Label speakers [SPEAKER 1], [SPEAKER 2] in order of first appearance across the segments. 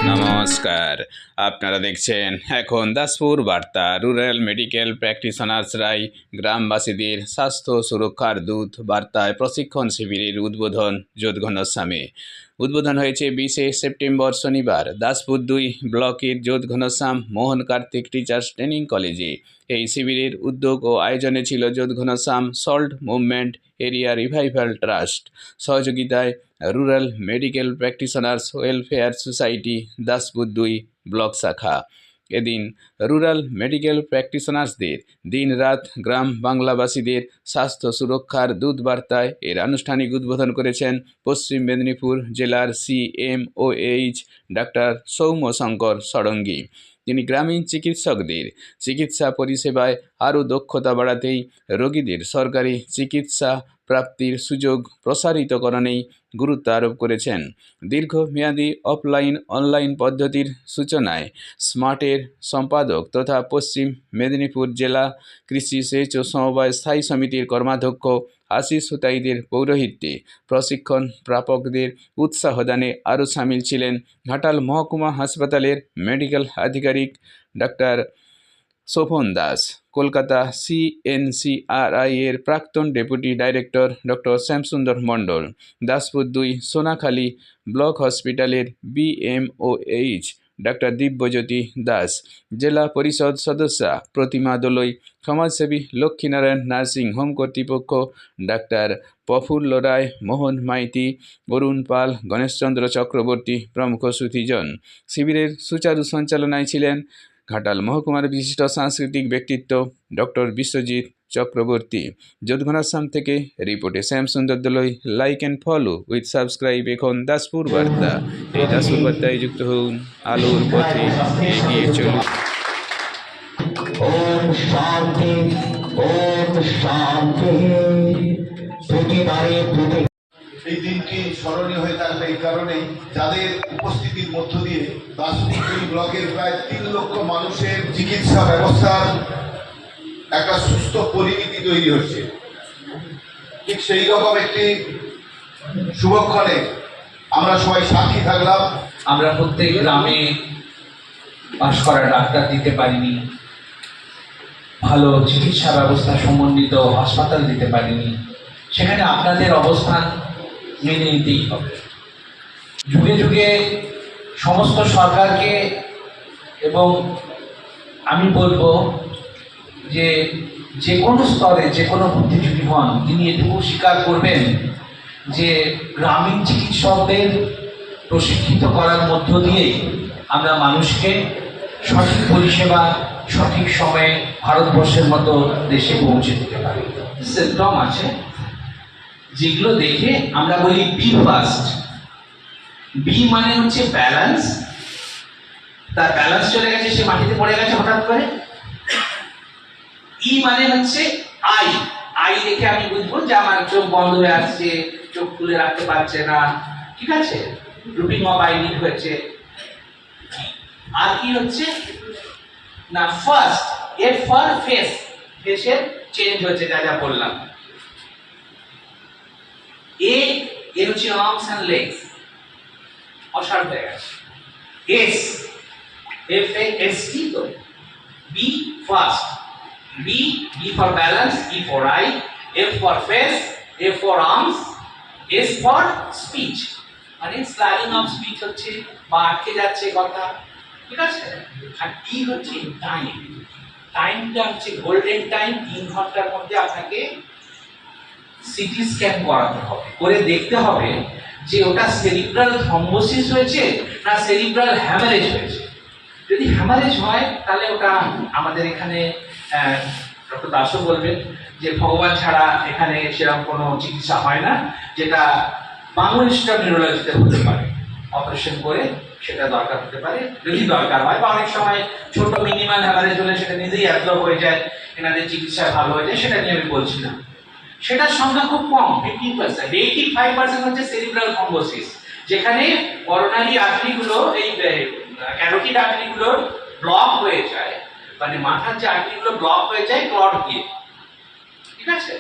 [SPEAKER 1] নমস্কার, আপনারা দেখছেন এখন দাসপুর বার্তা। রুরাল মেডিকেল প্র্যাকটিশনার্সরাই গ্রামবাসীদের স্বাস্থ্য সুরক্ষার দূত বার্তায় প্রশিক্ষণ শিবিরের উদ্বোধন যোধঘনশ্যামে। উদ্বোধন হয়েছে 20শে সেপ্টেম্বর শনিবার দাসপুর 2 ব্লকের যোধঘনশ্যাম মোহন কার্তিক টিচার্স ট্রেনিং কলেজে। এই শিবিরের উদ্যোগ ও আয়োজনে ছিল যোধঘনশ্যাম salt movement area revival trust, সহযোগিতায় rural medical practitioners welfare society Daspur 2 block শাখা। এদিন রুরাল মেডিকেল প্র্যাকটিশনার্সদের দিন রাত গ্রাম বাংলাবাসীদের স্বাস্থ্য সুরক্ষার দূত বার্তায় এর আনুষ্ঠানিক উদ্বোধন করেছেন পশ্চিম মেদিনীপুর জেলার CMOH ডাক্তার সৌম্যশঙ্কর ষড়ঙ্গী। তিনি গ্রামীণ চিকিৎসকদের চিকিৎসা পরিষেবায় আরও দক্ষতা বাড়াতেই রোগীদের সরকারি চিকিৎসা প্রাপ্তির সুযোগ প্রসারিতকরণেই গুরুত্ব আরোপ করেছেন। দীর্ঘমেয়াদী অফলাইন অনলাইন পদ্ধতির সূচনায় স্মার্টের সম্পাদক তথা পশ্চিম মেদিনীপুর জেলা কৃষি সেচ ও সমবায় স্থায়ী সমিতির কর্মাধ্যক্ষ আশিস হুতাইদের পৌরোহিত্যে প্রশিক্ষণ প্রাপকদের উৎসাহদানে আরও সামিল ছিলেন ঘাটাল মহকুমা হাসপাতালের মেডিকেল আধিকারিক ডাক্তার শোভন দাস, কলকাতা CNCRI এর প্রাক্তন ডেপুটি ডাইরেক্টর ডক্টর শ্যামসুন্দর মণ্ডল, দাসপুর 2 সোনাখালী ব্লক হসপিটালের BMOH ডাক্তার দিব্যজ্যোতি দাস, জেলা পরিষদ সদস্যা প্রতিমা দোলই, সমাজসেবী লক্ষ্মীনারায়ণ নার্সিং হোম কর্তৃপক্ষ ডাক্তার প্রফুল্ল রায়, মোহন মাইতি, অরুণ পাল, গণেশচন্দ্র চক্রবর্তী প্রমুখ সুধীজন। শিবিরের সুচারু সঞ্চালনায় ছিলেন ঘাটাল মহকুমার বিশিষ্ট সাংস্কৃতিক ব্যক্তিত্ব ডক্টর বিশ্বজিৎ চক্রবর্তী। যোধঘনশ্যাম থেকে রিপোর্টে Shyamsundar Doloi. Like and follow with subscribe এখন দাসপুর বার্তা। এই দাসপুর বার্তায় যুক্ত হন, আলোর পথে এগিয়ে চলুন।
[SPEAKER 2] ওম শান্তি, ওম শান্তি।
[SPEAKER 3] এই দিনটি স্মরণীয় হয়ে থাকবে এই কারণে, যাদের উপস্থিতির মধ্য দিয়ে দাসপুর 2 ব্লকের প্রায় 3 লক্ষ মানুষের চিকিৎসা ব্যবস্থার একটা সুস্থ পরিণতি তৈরি হচ্ছে। ঠিক সেই রকম একটি শুভক্ষণে আমরা সবাই সাক্ষী থাকলাম।
[SPEAKER 4] আমরা প্রত্যেক গ্রামে পাশ করা ডাক্তার দিতে পারিনি, ভালো চিকিৎসা ব্যবস্থা সমন্বিত হাসপাতাল দিতে পারিনি, সেখানে আপনাদের অবস্থান মেনে নিতেই হবে। যুগে যুগে সমস্ত সরকারকে, এবং আমি বলবো যে কোনো স্তরে যে কোনো বুদ্ধিজীবী হন, তিনি এটুকু স্বীকার করবেন যে গ্রামীণ চিকিৎসকদের প্রশিক্ষিত করার মধ্য দিয়ে আমরা মানুষকে সঠিক পরিষেবা সঠিক সময়ে ভারতবর্ষের মতো দেশে পৌঁছে দিতে পারি। সিমটম আছে যেগুলো দেখে আমরা বলি বি ফার্স্ট। বি মানে হচ্ছে ব্যালেন্স, তার ব্যালেন্স চলে গেছে, সে মাটিতে পড়ে গেছে হঠাৎ করে। ই মানে হচ্ছে আই। আই দেখে আমি বুঝবো যে আমার চোখ বন্ধ হয়ে আসছে, চোখ তুলে রাখতে পারছে না, ঠিক আছে, লুপিং অফ আই নিড হয়েছে। আর কি হচ্ছে না, ফার্স্ট, এর ফর ফেস, ফেসের চেঞ্জ হচ্ছে, যা যা বললাম। এর হচ্ছে আর্মস অ্যান্ড লেগস, অসার হয়ে গেছে। FAST তো B first, B for balance, E for eye, F for face, A for arms, S for speech, মানে স্লারিং অফ স্পিচ হচ্ছে বা আটকে যাচ্ছে কথা, ঠিক আছে। আর T হচ্ছে টাইম। টাইমটা হচ্ছে গোল্ডেন টাইম। 3 ঘন্টার মধ্যে আপনাকে সিটি স্ক্যান করাতে হবে, করে দেখতে হবে যে ওটা সেরিব্রাল থ্রম্বোসিস হয়েছে না সেরিব্রাল হ্যামারেজ হয়েছে। যদি হ্যামারেজ হয় তাহলে ওটা আমাদের এখানে ডক্টর দাসও বলবেন যে ভগবান ছাড়া এখানে সেরকম কোনো চিকিৎসা হয় না, যেটা বাংলাদেশটা নিউরোলজিতে হতে পারে, অপারেশন করে সেটা দরকার হতে পারে যদি দরকার হয়, বা অনেক সময় ছোট মিনিমাল হ্যামারেজ হলে সেটা নিজেই অ্যাবজর্ব হয়ে যায়, এনাদের চিকিৎসায় ভালো হয়ে যায়, সেটা নিয়ে আমি বলছি না। সেটার সংখ্যা খুব কম, 15%। 85% হচ্ছে সেরিব্রাল থ্রম্বোসিস, যেখানে করোনারি আর্টারিগুলো, এই ক্যারোটিড আর্টারিগুলো ব্লক হয়ে যায়, মানে মাথার যে আর্টারিগুলো ব্লক হয়ে যায় ক্লট দিয়ে, ঠিক আছে।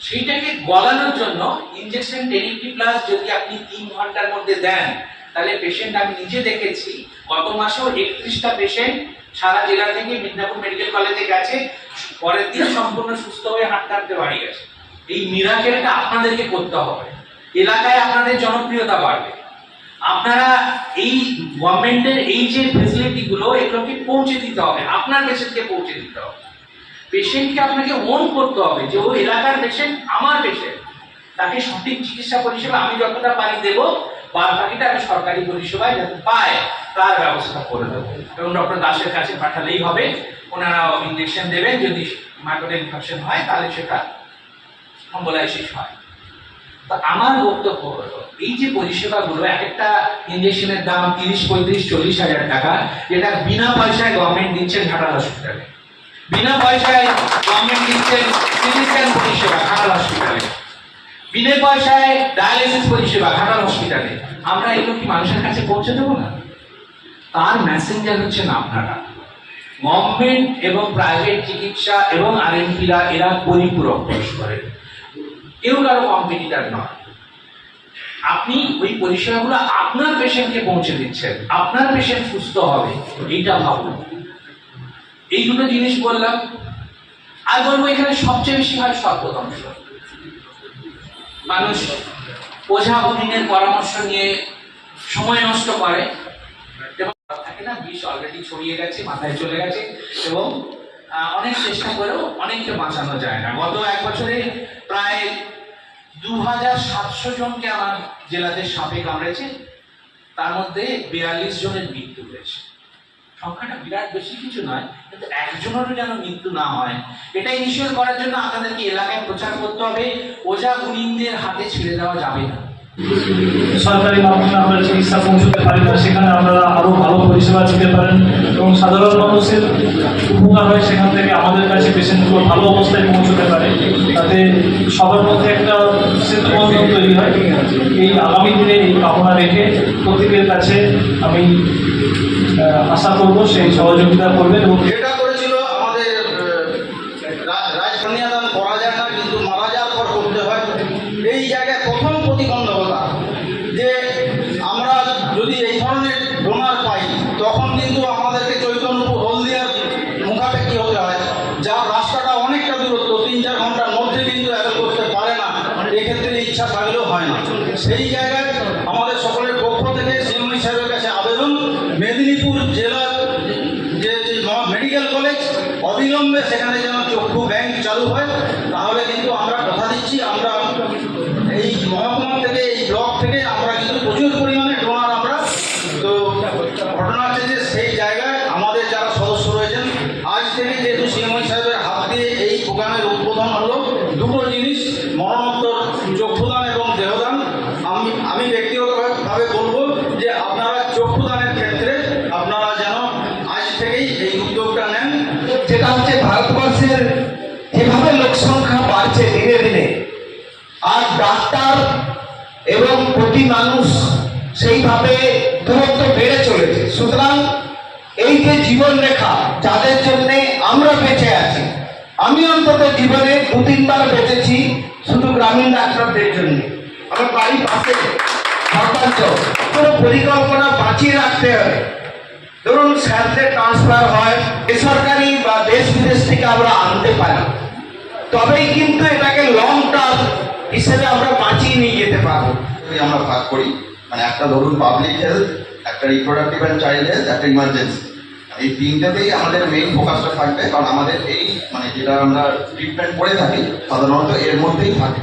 [SPEAKER 4] সেইটাকে গলানোর জন্য ইনজেকশন 1080+ যদি আপনি 3 ঘন্টার মধ্যে দেন, তাহলে পেশেন্ট, আমি নিজে দেখেছি, গত মাসেও 31টা পেশেন্ট সারা জেলা থেকে মিদনাপুর মেডিকেল কলেজে গেছে, পরের দিন সম্পূর্ণ সুস্থ হয়ে হাঁটতে বাড়ি গেছে। এই মিরাকেলটা আপনাদেরকে করতে হবে, এলাকায় আপনাদের জনপ্রিয়তা বাড়বে। আপনারা এই গভর্নমেন্টের এই যে ফেসিলিটি গুলো, এগুলোকে পৌঁছে দিতে হবে, আপনার পেশেন্টকে পৌঁছে দিতে হবে। পেশেন্টকে আপনাকে ওন করতে হবে যে ও এলাকার পেশেন্ট, আমার পেশেন্ট, তাকে সঠিক চিকিৎসা পরিষেবা আমি যতটা পারি দেবো, বাদ বাকিটা আমি সরকারি পরিষেবায় যাতে পায় তার ব্যবস্থা করে দেবো। এবং ডক্টর দাসের কাছে পাঠালেই হবে, ওনারা ইনজেকশন দেবেন। যদি মাইক্রোডেল ইনফেকশন হয় তাহলে সেটা থ্রম্বোলাইসিস হয়। তো আমার বক্তব্য হলো, এই যে পরিষেবাগুলো, এক একটা ইনজেকশনের দাম 30, 35, 40 হাজার টাকা, যেটা বিনা পয়সায় গভর্নমেন্ট দিচ্ছেন ঘাটাল হসপিটালে, বিনা পয়সায় গভর্নমেন্ট দিচ্ছেন সিটি স্ক্যান পরিষেবা ঘাটাল হসপিটালে, বিনা পয়সায় ডায়ালিসিস পরিষেবা ঘাটাল হসপিটালে। আমরা এগুলো কি মানুষের কাছে পৌঁছে দেবো না? তার মেসেঞ্জার হচ্ছেন আপনারা। গভর্নমেন্ট এবং প্রাইভেট চিকিৎসা এবং আরএমপিরা এরা পরিপূরক পরস্পরের, কেউ কারো কম্পিটিটর নয়। আপনি ওই পরিষেবাগুলো আপনার পেশেন্টকে পৌঁছে দিচ্ছেন, আপনার পেশেন্ট সুস্থ হবে, এইটা ভাবুন। এই দুটো জিনিস বললাম। আর বলবো, এখানে সবচেয়ে বেশি হয় সর্বদংশ। মানুষ ওঝা গুণিনের পরামর্শ নিয়ে সময় নষ্ট করে, এবং থাকে না, বিষ অলরেডি ছড়িয়ে গেছে, মাথায় চলে গেছে, এবং অনেক চেষ্টা করেও অনেককে বাঁচানো যায় না। গত 1 বছরে প্রায় 2700 জনকে আমার জেলাতে সাপে কামড়েছে, তার মধ্যে 42 জনের মৃত্যু হয়েছে। সংখ্যাটা বিরাট বেশি কিছু নয়, কিন্তু একজনেরও যেন মৃত্যু না হয়, এটা ইনিশিয়েট করার জন্য আপনাদেরকে এলাকায় প্রচার করতে হবে। ওঝা গুণিনদের হাতে ছেড়ে দেওয়া যাবে না।
[SPEAKER 5] সরকারি মাধ্যমে আমরা চিকিৎসা পৌঁছতে পারি না, সেখানে আপনারা আরো ভালো পরিষেবা দিতে পারেন এবং সাধারণ মানুষের উপকার হয়, সেখান থেকে আমাদের কাছে পেশেন্টগুলো ভালো অবস্থায় পৌঁছতে পারে, তাতে সবার মধ্যে একটা সেতুবন্ধন তৈরি হয়। এই আগামী দিনে এই কামনা রেখে প্রত্যেকের কাছে আমি আশা করবো সেই সহযোগিতা করবেন। এবং
[SPEAKER 6] এটা করেছিল আমাদের রাজকন্যাদান করা যায় না, কিন্তু মারা যাওয়ার পর করতে হয়। এই জায়গায় প্রথম প্রতিবন্ধকতা যে আমরা যদি এই ধরনের ডোনার পাই, তখন কিন্তু আমাদেরকে চৈতন্যপুর হলদিয়ার মুখাপেক্ষি হতে হয়, যার রাস্তাটা অনেকটা দূরত্ব, 3-4 ঘন্টার মধ্যে কিন্তু অ্যাভেল করতে পারে না, এক্ষেত্রে ইচ্ছা থাকলেও হয় না। সেই জায়গায় আমাদের সকলের পক্ষ থেকে শিরোমণি সাহেবের কাছে আবেদন, মেদিনীপুর জেলার যে মেডিকেল কলেজ অবিলম্বে সেখানে যেন চক্ষু ব্যাংক চালু হয়। তাহলে কিন্তু আমরা কথা দিচ্ছি, আমরা এই মহকুমা থেকে, এই ব্লক থেকে আমরা কিন্তু প্রচুর পরিমাণে ডোনার আমরা, তো ঘটনা হচ্ছে যে সেই জায়গায় আমাদের যারা সদস্য রয়েছেন, আজ থেকে যেহেতু শিরোমণি সাহেবের হাত দিয়ে এই প্রোগ্রামের উদ্বোধন হলো, দুটো জিনিস, মরণোত্তর চক্ষুদান এবং দেহদান। আমি ব্যক্তিগতভাবে বলবো যে আপনারা চক্ষুদানের ক্ষেত্রে আপনারা যেন আজ থেকেই এই উদ্যোগটা নেন।
[SPEAKER 7] যেটা হচ্ছে ভারতবর্ষের যেভাবে লোক সংখ্যা বাড়ছে দিনে দিনে, আর ডাক্তার এবং প্রতি মানুষ সেইভাবে দূরত্ব বেড়ে চলেছে। সুতরাং এই যে জীবন রেখা, যাদের জন্য আমরা বেঁচে আছি, আমি অন্তত জীবনে 2-3 বার বেঁচেছি শুধু গ্রামীণ ডাক্তারদের জন্য। আমার বাড়ির পাশে সরকার কোনো পরিকল্পনা বাঁচিয়ে রাখতে হবে। ধরুন স্যারদের ট্রান্সফার হয়, বেসরকারি বা দেশ বিদেশ থেকে আমরা আনতে পারি, তবেই কিন্তু এটাকে লং টার্ম হিসেবে আমরা বাঁচিয়ে নিয়ে যেতে পারবো।
[SPEAKER 6] আমরা ভাগ করি, মানে একটা ধরুন পাবলিক হেলথ, একটা রিপ্রোডাক্টিভ অ্যান্ড চাইল্ড হেলথ, একটা ইমার্জেন্সি, এই তিনটাতেই আমাদের মেইন ফোকাসটা থাকবে। কারণ আমাদের এই মানে যেটা আমরা ট্রিটমেন্ট করে থাকি সাধারণত এর মধ্যেই থাকে,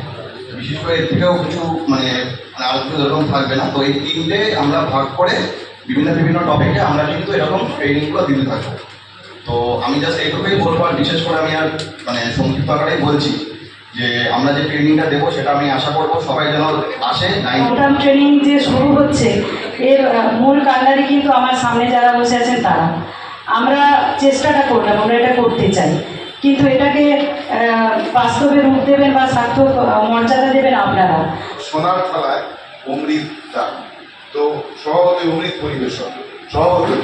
[SPEAKER 6] বিশেষ করে এর থেকেও কিছু মানে আর কিছু এরকম থাকবে না। তো এই তিনটে আমরা ভাগ করে বিভিন্ন টপিকে আমরা কিন্তু এরকম ট্রেনিংগুলো দিতে থাকবো। তো আমি জাস্ট এইটুকুই বলবো, আর বিশেষ করে আমি আর মানে সংক্ষিপ্ত আকারেই বলছি যে আমরা যে ট্রেনিংটা দেবো সেটা আমি আশা করবো সবাই যেন আসে।
[SPEAKER 8] প্রোগ্রাম ট্রেনিং যে শুরু হচ্ছে, এর মূল কাণ্ডারি কিন্তু আমার সামনে যারা বসে আছেন তারা। আমরা চেষ্টাটা করলাম, আমরা এটা করতে চাই, কিন্তু এটাকে বাস্তবে রূপ দেবেন বা সার্থক মর্যাদা দেবেন আপনারা।
[SPEAKER 3] সোনার থালায় অমৃত দান, তো সভাপতি অমৃত পরিবেশন, সভাপতি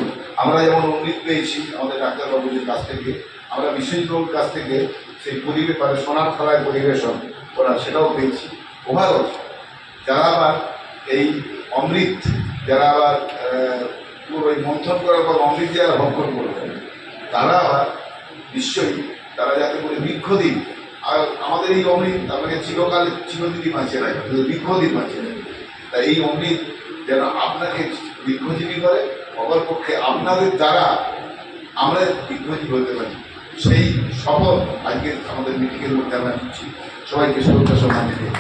[SPEAKER 3] আমরা যেমন অমৃত পেয়েছি আমাদের ডাক্তারবাবুদের কাছ থেকে, আমরা বিশেষবাবুর কাছ থেকে সেই পরিবেশ সোনার থালায় পরিবেশন ওরা সেটাও পেয়েছি। ওভারঅল যারা আবার এই অমৃত, যারা আবার পুরো ওই মন্থন করার পর অমৃত যারা ভক্ষণ করবে, তারা আবার নিশ্চয়ই তারা যাতে করে দীর্ঘদিন, আর আমাদের এই অমৃত আমাকে চিরদিনই বাঁচিয়ে রাখবে, শুধু দীর্ঘদিন বাঁচিয়ে রাখবে। তাই এই অমৃত যেন আপনাকে দীর্ঘজীবী করে, অপরপক্ষে আপনাদের দ্বারা আমরা দীর্ঘজীবী হতে পারি, সেই শপথ আজকে আমাদের মিটিংয়ের মধ্যে আমরা নিচ্ছি। সবাইকে শুভেচ্ছা সম্মান দিয়ে